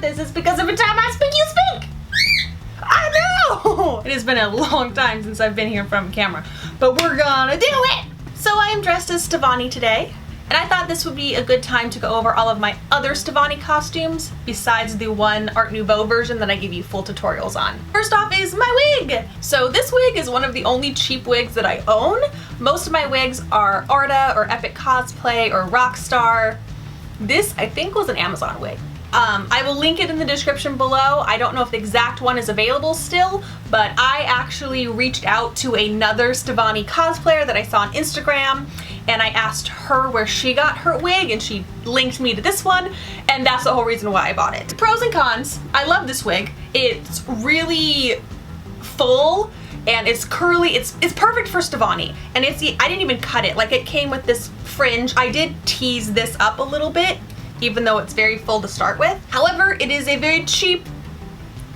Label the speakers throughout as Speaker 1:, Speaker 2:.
Speaker 1: this is because every time I speak, you speak. I know! It has been a long time since I've been here from camera, but we're gonna do it! So I am dressed as Stevonnie today, and I thought this would be a good time to go over all of my other Stevonnie costumes, besides the one Art Nouveau version that I give you full tutorials on. First off is my wig! So this wig is one of the only cheap wigs that I own. Most of my wigs are Arta or Epic Cosplay or Rockstar. This, I think, was an Amazon wig. I will link it in the description below. I don't know if the exact one is available still, but I actually reached out to another Stevonnie cosplayer that I saw on Instagram, and I asked her where she got her wig, and she linked me to this one, and that's the whole reason why I bought it. Pros and cons. I love this wig. It's really full, and it's curly. It's perfect for Stevonnie, and I didn't even cut it. Like, it came with this fringe. I did tease this up a little bit, even though it's very full to start with. However, it is a very cheap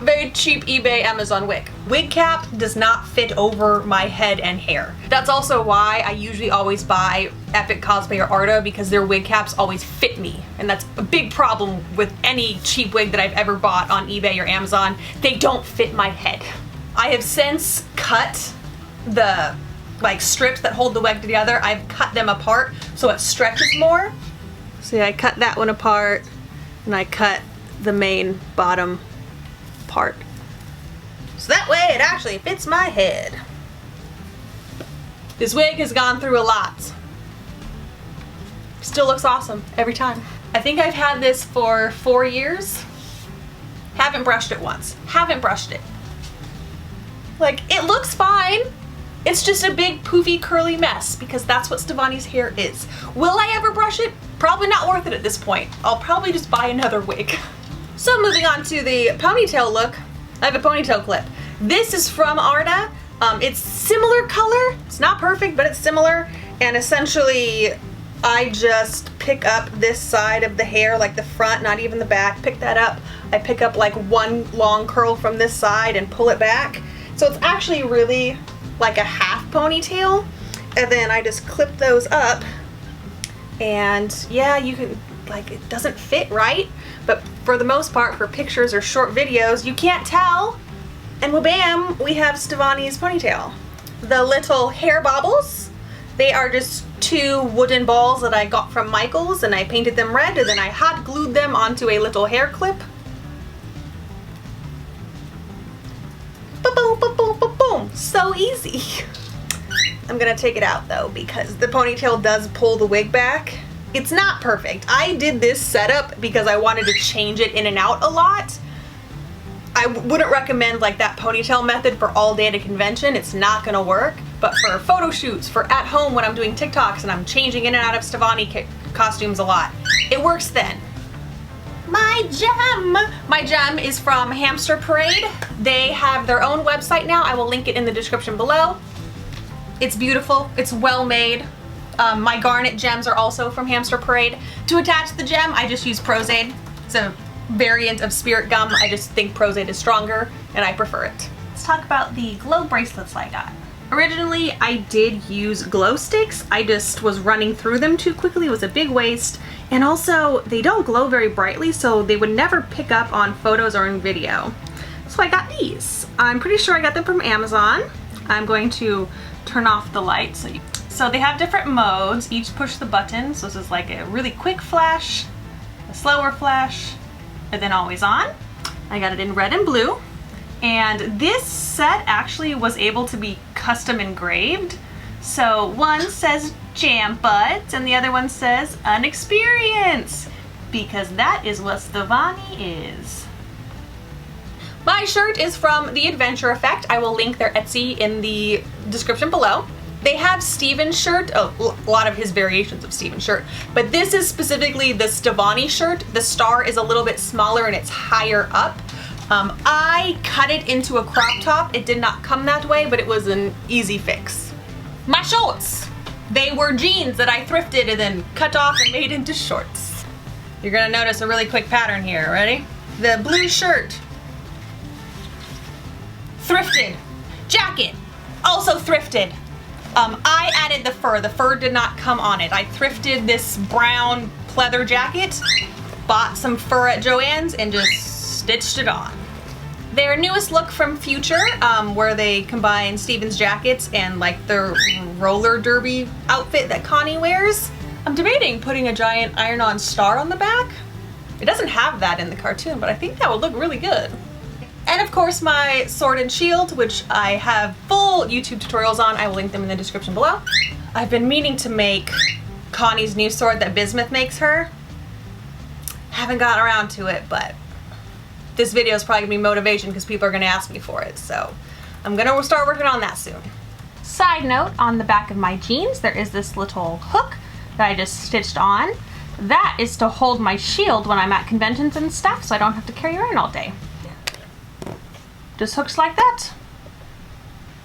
Speaker 1: eBay Amazon wig. Wig cap does not fit over my head and hair. That's also why I usually always buy Epic Cosplay or Arta, because their wig caps always fit me. And that's a big problem with any cheap wig that I've ever bought on eBay or Amazon. They don't fit my head. I have since cut the strips that hold the wig together. I've cut them apart so it stretches more. See, I cut that one apart, and I cut the main bottom part. So that way it actually fits my head. This wig has gone through a lot. Still looks awesome every time. I think I've had this for 4 years. Haven't brushed it once. Haven't brushed it. Like, it looks fine. It's just a big poofy curly mess, because that's what Stevonnie's hair is. Will I ever brush it? Probably not worth it at this point. I'll probably just buy another wig. So moving on to the ponytail look, I have a ponytail clip. This is from Arta. It's similar color. It's not perfect, but it's similar. And essentially, I just pick up this side of the hair, like the front, not even the back. Pick that up. I pick up like one long curl from this side and pull it back. So it's actually really like a half ponytail, and then I just clip those up, and yeah, you can, like, it doesn't fit right, but for the most part, for pictures or short videos, you can't tell, and wha-bam, we have Stevonnie's ponytail. The little hair bobbles, they are just 2 wooden balls that I got from Michael's, and I painted them red, and then I hot glued them onto a little hair clip. Boom, boom, boom, boom, boom. So easy. I'm gonna take it out though, because the ponytail does pull the wig back. It's not perfect. I did this setup because I wanted to change it in and out a lot. I wouldn't recommend like that ponytail method for all day at a convention. It's not gonna work. But for photo shoots, for at home when I'm doing TikToks and I'm changing in and out of Stevonnie costumes a lot, it works then. My gem is from Hamster Parade. They have their own website now. I will link it in the description below. It's beautiful. It's well made. My garnet gems are also from Hamster Parade. To attach the gem, I just use Prozaid. It's a variant of Spirit Gum. I just think Prozaid is stronger, and I prefer it. Let's talk about the glow bracelets I got. Originally, I did use glow sticks. I just was running through them too quickly. It was a big waste. And also, they don't glow very brightly, so they would never pick up on photos or in video. So I got these. I'm pretty sure I got them from Amazon. I'm going to turn off the light. So they have different modes. Each push the button. So this is like a really quick flash, a slower flash, and then always on. I got it in red and blue. And this set actually was able to be custom engraved. So one says Jam Buds and the other one says Unexperience, because that is what Stevonnie is. My shirt is from The Adventure Effect. I will link their Etsy in the description below. They have Steven's shirt, a lot of his variations of Steven's shirt, but this is specifically the Stevonnie shirt. The star is a little bit smaller and it's higher up. I cut it into a crop top. It did not come that way, but it was an easy fix. My shorts. They were jeans that I thrifted and then cut off and made into shorts. You're gonna notice a really quick pattern here. Ready? The blue shirt. Thrifted. Jacket. Also thrifted. I added the fur. The fur did not come on it. I thrifted this brown pleather jacket, bought some fur at Joann's, and just stitched it on. Their newest look from Future, where they combine Steven's jackets and like their roller derby outfit that Connie wears. I'm debating putting a giant iron-on star on the back. It doesn't have that in the cartoon, but I think that would look really good. And of course my sword and shield, which I have full YouTube tutorials on. I will link them in the description below. I've been meaning to make Connie's new sword that Bismuth makes her. Haven't gotten around to it, but this video is probably gonna be motivation because people are gonna ask me for it. So I'm gonna start working on that soon. Side note, on the back of my jeans, there is this little hook that I just stitched on. That is to hold my shield when I'm at conventions and stuff, so I don't have to carry it around all day. Just hooks like that.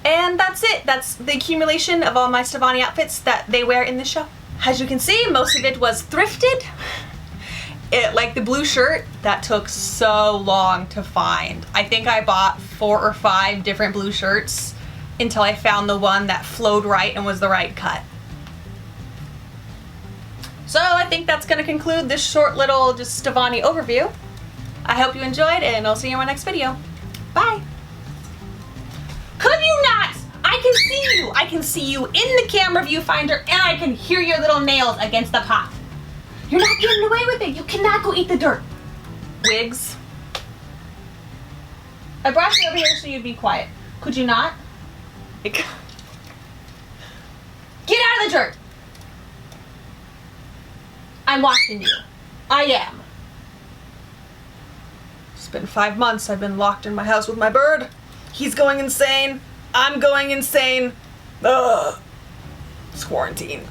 Speaker 1: And that's it. That's the accumulation of all my Stevonnie outfits that they wear in the show. As you can see, most of it was thrifted. Like the blue shirt, that took so long to find. I think I bought 4 or 5 different blue shirts until I found the one that flowed right and was the right cut. So I think that's going to conclude this short little just Stevonnie overview. I hope you enjoyed, and I'll see you in my next video. Bye! Could you not? I can see you! I can see you in the camera viewfinder, and I can hear your little nails against the pot. You're not getting away with it. You cannot go eat the dirt. Wigs. I brought you over here so you'd be quiet. Could you not? Get out of the dirt! I'm watching you. I am. It's been 5 months I've been locked in my house with my bird. He's going insane. I'm going insane. Ugh. It's quarantine.